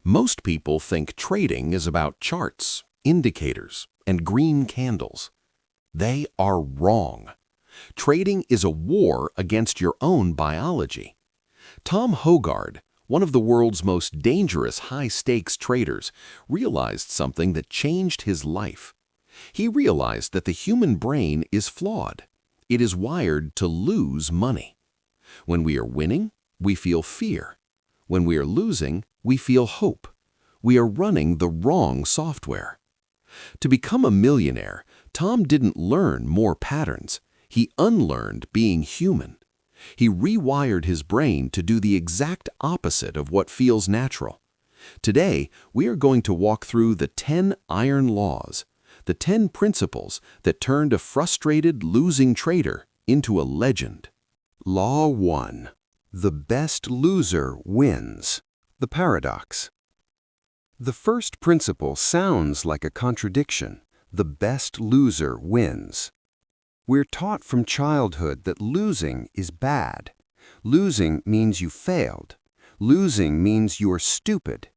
Most people think trading is about charts, indicators, and green candles. They are wrong. Trading is a war against your own biology. Tom Hougaard, one of the world's most dangerous high-stakes traders, realized something that changed his life. He realized that the human brain is flawed. It is wired to lose money. When we are winning, we feel fear. When we are losing, we feel hope. We are running the wrong software. To become a millionaire, Tom didn't learn more patterns. He unlearned being human. He rewired his brain to do the exact opposite of what feels natural. Today, we are going to walk through the 10 iron laws, the 10 principles that turned a frustrated, losing trader into a legend. Law 1. The best loser wins. The paradox. The first principle sounds like a contradiction. The best loser wins. We're taught from childhood that losing is bad. Losing means you failed. Losing means you're stupid.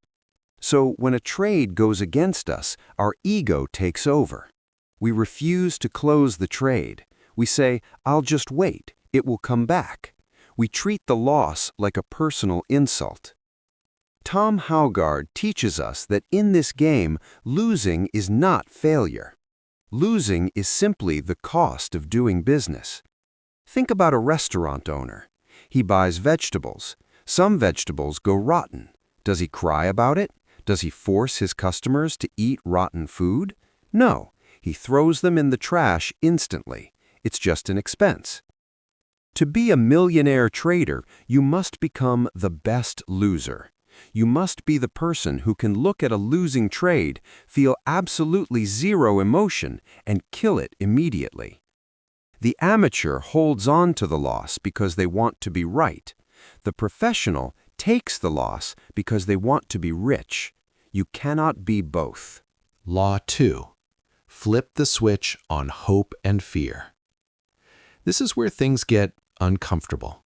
So when a trade goes against us, our ego takes over. We refuse to close the trade. We say, "I'll just wait. It will come back." We treat the loss like a personal insult. Tom Hougaard teaches us that in this game, losing is not failure. Losing is simply the cost of doing business. Think about a restaurant owner. He buys vegetables. Some vegetables go rotten. Does he cry about it? Does he force his customers to eat rotten food? No, he throws them in the trash instantly. It's just an expense. To be a millionaire trader, you must become the best loser. You must be the person who can look at a losing trade, feel absolutely zero emotion, and kill it immediately. The amateur holds on to the loss because they want to be right. The professional takes the loss because they want to be rich. You cannot be both. Law 2. Flip the switch on hope and fear. This is where things get uncomfortable.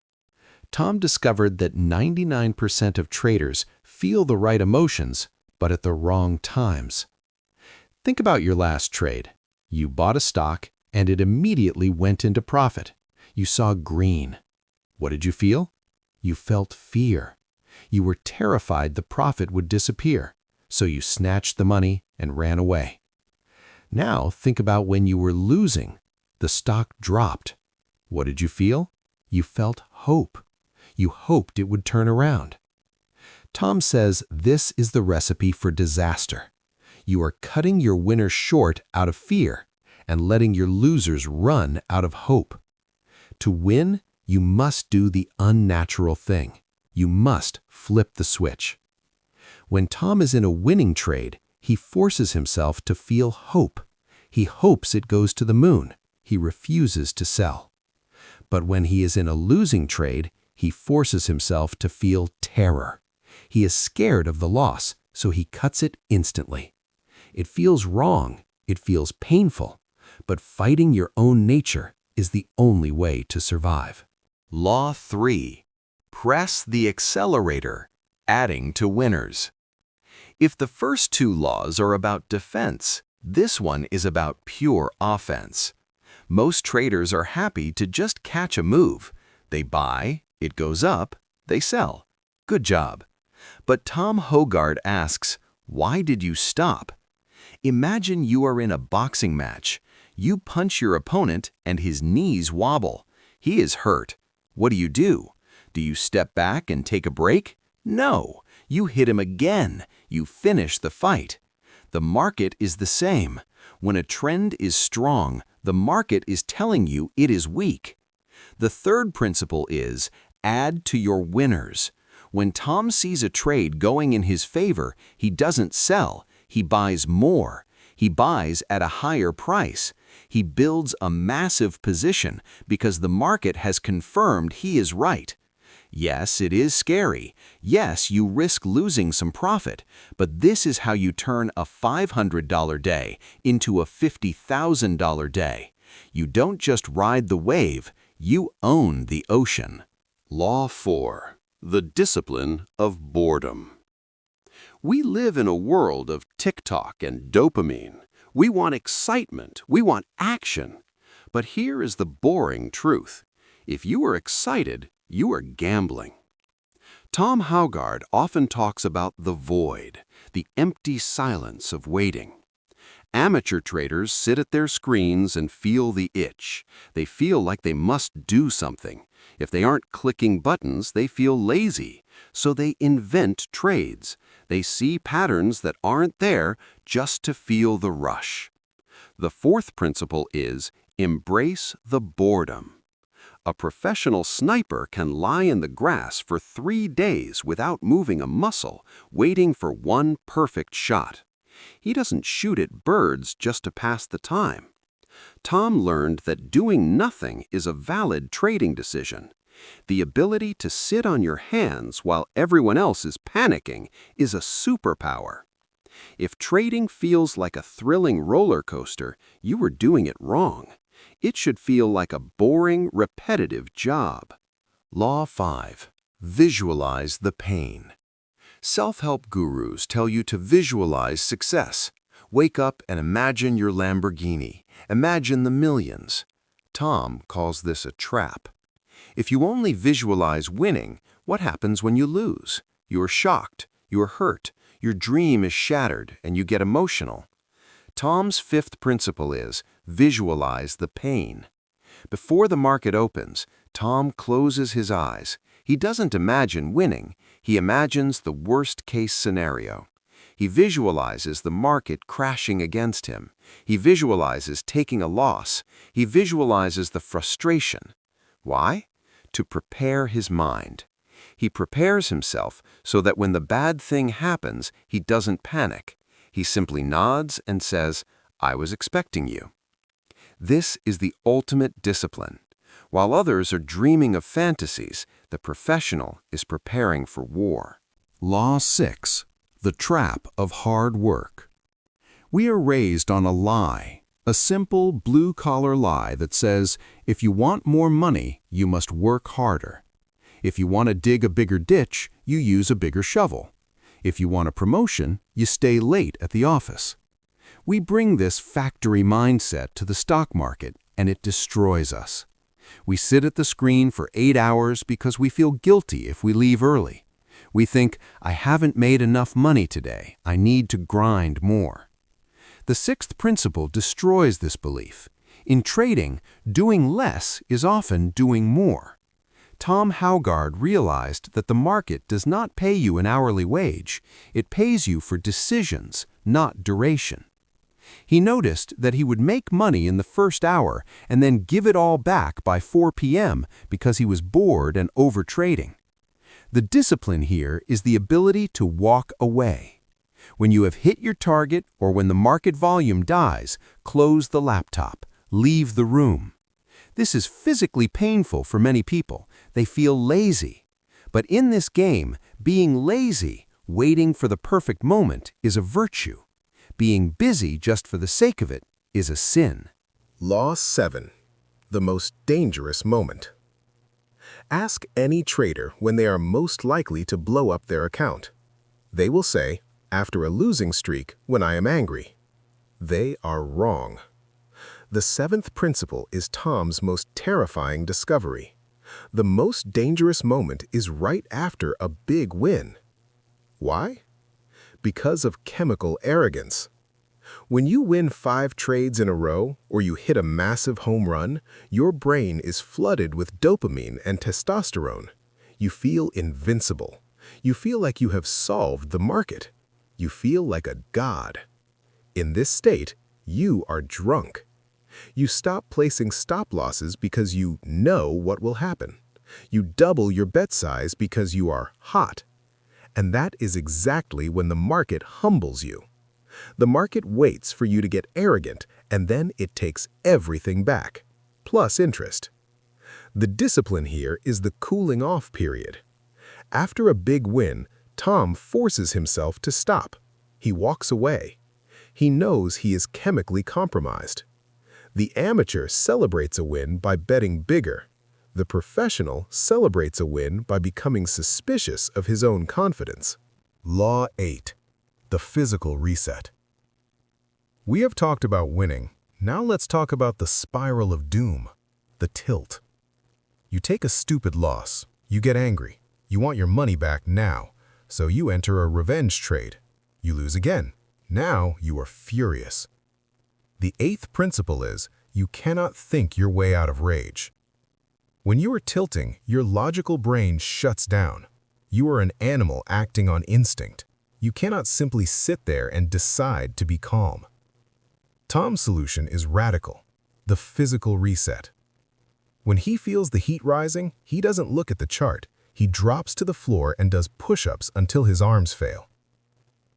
Tom discovered that 99% of traders feel the right emotions, but at the wrong times. Think about your last trade. You bought a stock, and it immediately went into profit. You saw green. What did you feel? You felt fear. You were terrified the profit would disappear, so you snatched the money and ran away. Now think about when you were losing. The stock dropped. What did you feel? You felt hope. You hoped it would turn around. Tom says this is the recipe for disaster. You are cutting your winners short out of fear and letting your losers run out of hope. To win, you must do the unnatural thing. You must flip the switch. When Tom is in a winning trade, he forces himself to feel hope. He hopes it goes to the moon. He refuses to sell. But when he is in a losing trade, he forces himself to feel terror. He is scared of the loss, so he cuts it instantly. It feels wrong. It feels painful. But fighting your own nature is the only way to survive. Law 3. Press the accelerator, adding to winners. If the first two laws are about defense, this one is about pure offense. Most traders are happy to just catch a move. They buy, it goes up, they sell. Good job. But Tom Hougaard asks, why did you stop? Imagine you are in a boxing match. You punch your opponent and his knees wobble. He is hurt. What do? Do you step back and take a break? No, you hit him again. You finish the fight. The market is the same. When a trend is strong, the market is telling you it is weak. The third principle is add to your winners. When Tom sees a trade going in his favor, he doesn't sell. He buys more. He buys at a higher price. He builds a massive position because the market has confirmed he is right. Yes, it is scary. Yes, you risk losing some profit, but this is how you turn a $500 day into a $50,000 day. You don't just ride the wave, you own the ocean. Law 4. The discipline of boredom. We live in a world of TikTok and dopamine. We want excitement. We want action. But here is the boring truth. If you are excited, you are gambling. Tom Hougaard often talks about the void, the empty silence of waiting. Amateur traders sit at their screens and feel the itch. They feel like they must do something. If they aren't clicking buttons, they feel lazy. So they invent trades. They see patterns that aren't there just to feel the rush. The fourth principle is embrace the boredom. A professional sniper can lie in the grass for 3 days without moving a muscle, waiting for one perfect shot. He doesn't shoot at birds just to pass the time. Tom learned that doing nothing is a valid trading decision. The ability to sit on your hands while everyone else is panicking is a superpower. If trading feels like a thrilling roller coaster, you are doing it wrong. It should feel like a boring, repetitive job. Law 5. Visualize the pain. Self-help gurus tell you to visualize success. Wake up and imagine your Lamborghini. Imagine the millions. Tom calls this a trap. If you only visualize winning, what happens when you lose? You are shocked, you are hurt, your dream is shattered, and you get emotional. Tom's fifth principle is visualize the pain. Before the market opens, Tom closes his eyes. He doesn't imagine winning. He imagines the worst-case scenario. He visualizes the market crashing against him. He visualizes taking a loss. He visualizes the frustration. Why? To prepare his mind. He prepares himself so that when the bad thing happens, he doesn't panic. He simply nods and says, "I was expecting you." This is the ultimate discipline. While others are dreaming of fantasies, the professional is preparing for war. Law 6. The trap of hard work. We are raised on a lie, a simple blue-collar lie that says, if you want more money, you must work harder. If you want to dig a bigger ditch, you use a bigger shovel. If you want a promotion, you stay late at the office. We bring this factory mindset to the stock market, and it destroys us. We sit at the screen for 8 hours because we feel guilty if we leave early. We think, I haven't made enough money today. I need to grind more. The sixth principle destroys this belief. In trading, doing less is often doing more. Tom Hougaard realized that the market does not pay you an hourly wage. It pays you for decisions, not duration. He noticed that he would make money in the first hour and then give it all back by 4 p.m. because he was bored and overtrading. The discipline here is the ability to walk away. When you have hit your target or when the market volume dies, close the laptop, leave the room. This is physically painful for many people. They feel lazy. But in this game, being lazy, waiting for the perfect moment, is a virtue. Being busy just for the sake of it is a sin. Law 7. The most dangerous moment. Ask any trader when they are most likely to blow up their account. They will say, after a losing streak, when I am angry. They are wrong. The seventh principle is Tom's most terrifying discovery. The most dangerous moment is right after a big win. Why? Because of chemical arrogance. When you win 5 trades in a row or you hit a massive home run, your brain is flooded with dopamine and testosterone. You feel invincible. You feel like you have solved the market. You feel like a god. In this state, you are drunk. You stop placing stop losses because you know what will happen. You double your bet size because you are hot. And that is exactly when the market humbles you. The market waits for you to get arrogant, and then it takes everything back, plus interest. The discipline here is the cooling off period. After a big win, Tom forces himself to stop. He walks away. He knows he is chemically compromised. The amateur celebrates a win by betting bigger. The professional celebrates a win by becoming suspicious of his own confidence. Law 8. the physical reset. We have talked about winning. Now let's talk about the spiral of doom, the tilt. You take a stupid loss. You get angry. You want your money back now, so you enter a revenge trade. You lose again. Now you are furious. The eighth principle is you cannot think your way out of rage. When you are tilting, your logical brain shuts down. You are an animal acting on instinct. You cannot simply sit there and decide to be calm. Tom's solution is radical, the physical reset. When he feels the heat rising, he doesn't look at the chart. He drops to the floor and does push-ups until his arms fail.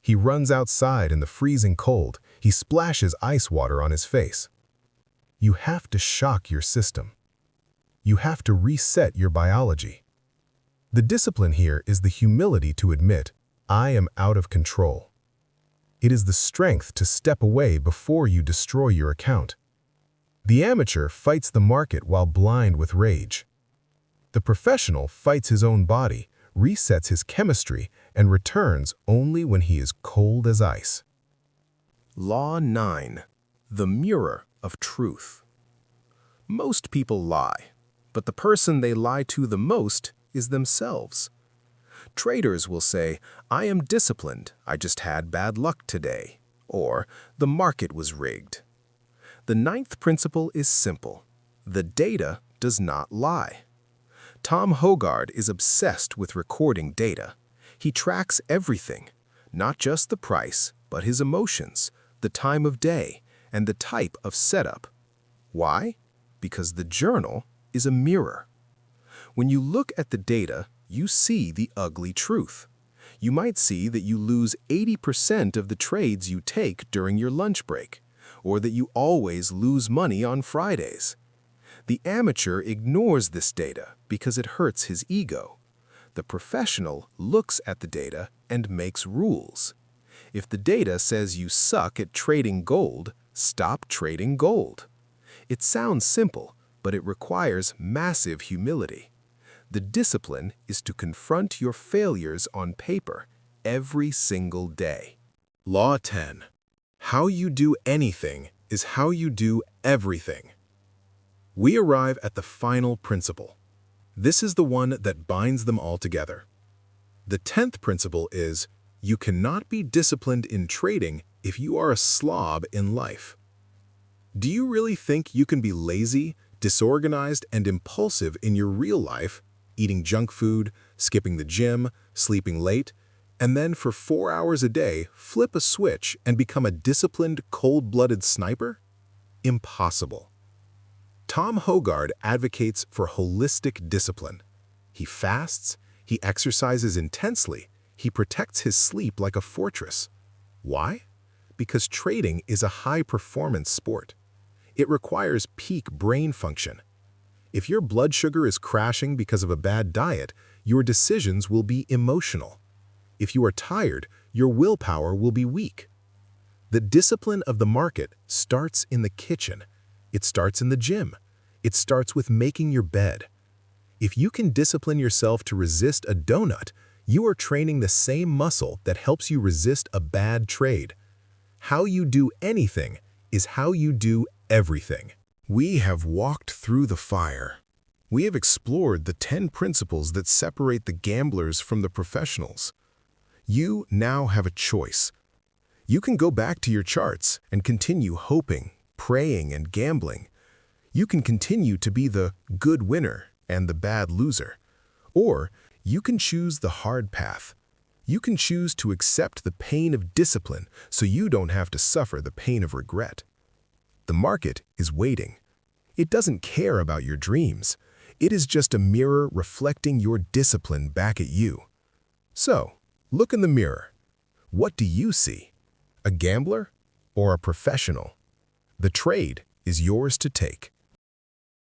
He runs outside in the freezing cold. He splashes ice water on his face. You have to shock your system. You have to reset your biology. The discipline here is the humility to admit, I am out of control. It is the strength to step away before you destroy your account. The amateur fights the market while blind with rage. The professional fights his own body, resets his chemistry, and returns only when he is cold as ice. Law 9. The mirror of truth. Most people lie, but the person they lie to the most is themselves. Traders will say, I am disciplined, I just had bad luck today, or the market was rigged. The ninth principle is simple. The data does not lie. Tom Hougaard is obsessed with recording data. He tracks everything, not just the price, but his emotions, the time of day, and the type of setup. Why? Because the journal is a mirror. When you look at the data, you see the ugly truth. You might see that you lose 80% of the trades you take during your lunch break, or that you always lose money on Fridays. The amateur ignores this data because it hurts his ego. The professional looks at the data and makes rules. If the data says you suck at trading gold, stop trading gold. It sounds simple, but it requires massive humility. The discipline is to confront your failures on paper every single day. Law 10. How you do anything is how you do everything. We arrive at the final principle. This is the one that binds them all together. The 10th principle is, you cannot be disciplined in trading if you are a slob in life. Do you really think you can be lazy, disorganized, and impulsive in your real life, eating junk food, skipping the gym, sleeping late, and then for 4 hours a day flip a switch and become a disciplined, cold-blooded sniper? Impossible. Tom Hougaard advocates for holistic discipline. He fasts, he exercises intensely, he protects his sleep like a fortress. Why? Because trading is a high-performance sport. It requires peak brain function. If your blood sugar is crashing because of a bad diet, your decisions will be emotional. If you are tired, your willpower will be weak. The discipline of the market starts in the kitchen. It starts in the gym. It starts with making your bed. If you can discipline yourself to resist a donut, you are training the same muscle that helps you resist a bad trade. How you do anything is how you do everything. We have walked through the fire. We have explored the 10 principles that separate the gamblers from the professionals. You now have a choice. You can go back to your charts and continue hoping, praying, and gambling. You can continue to be the good winner and the bad loser. Or you can choose the hard path. You can choose to accept the pain of discipline so you don't have to suffer the pain of regret. The market is waiting. It doesn't care about your dreams. It is just a mirror reflecting your discipline back at you. So, look in the mirror. What do you see? A gambler or a professional? The trade is yours to take.